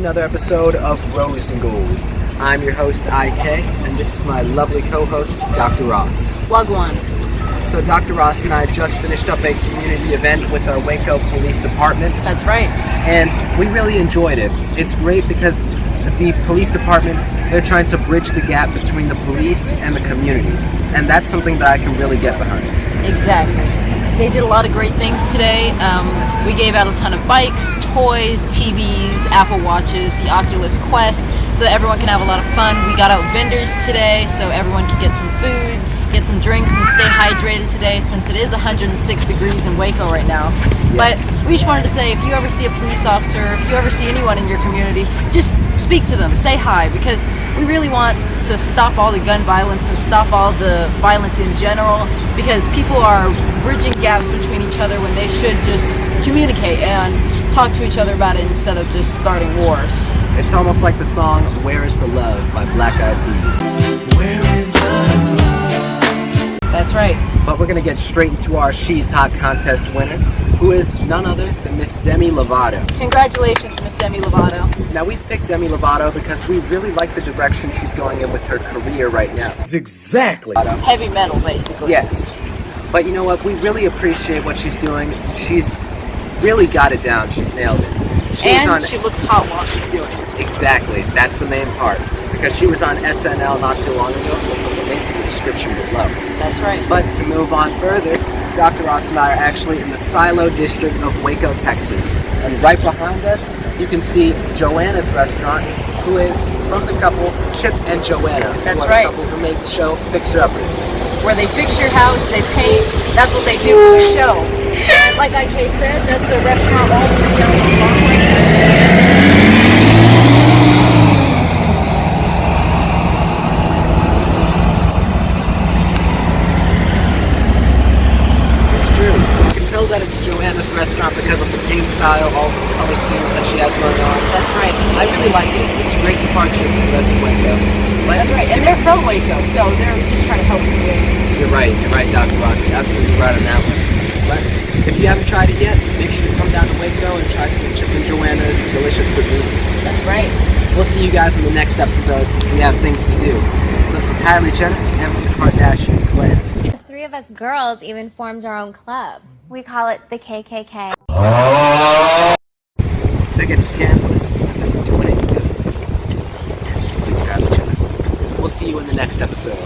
another episode of Rose and Gold. I'm your host, IK, and this is my lovely co-host, Dr. Ross. Wagwan. So Dr. Ross and I just finished up a community event with our Waco Police Departments. That's right. And we really enjoyed it. It's great because the police department, they're trying to bridge the gap between the police and the community. And that's something that I can really get behind. Exactly. They did a lot of great things today. We gave out a ton of bikes, toys, TVs, Apple Watches, the Oculus Quest, so that everyone can have a lot of fun. We got out vendors today so everyone can get some food, get some drinks, and stay hydrated today since it is 106 degrees in Waco right now. Yes. But we just wanted to say, if you ever see a police officer, if you ever see anyone in your community, just speak to them, say hi, because we really want to stop all the gun violence and stop all the violence in general, because people are bridging gaps between each other when they should just communicate and talk to each other about it instead of just starting wars. It's almost like the song Where is the Love by Black Eyed Peas. Where is the love? That's right. But we're going to get straight into our She's Hot contest winner, who is none other than Miss Demi Lovato. Congratulations, Miss Demi Lovato. Now, we've picked Demi Lovato because we really like the direction she's going in with her career right now. Exactly. Heavy metal, basically. Yes. But you know what? We really appreciate what she's doing. She's really got it down. She's nailed it. She looks hot while she's doing it. Exactly. That's the main part. Because she was on SNL not too long ago. We'll put the link in the description below. That's right. But to move on further, Dr. Ross and I are actually in the Silo district of Waco, Texas. And right behind us, you can see Joanna's restaurant, who is from the couple Chip and Joanna. That's who are right. The couple who make the show Fixer Uppers. Where they fix your house, they paint, that's what they do for the show. And like IK said, that's the restaurant all the way down the long way. That it's Joanna's restaurant because of the paint style, all the color schemes that she has going on. That's right. I really like it. It's a great departure from the rest of Waco. But That's right. And they're from Waco, so they're just trying to help you. You're right, Dr. Ross. You're absolutely right on that one. But if you haven't tried it yet, make sure to come down to Waco and try some of Chip and Joanna's delicious cuisine. That's right. We'll see you guys in the next episode since we have things to do. But for Kylie Jenner and from the Kardashian clan. The three of us girls even formed our own club. We call it the KKK. They're getting scandalous. They're doing it good. Yes, Kylie Jenner. We'll see you in the next episode.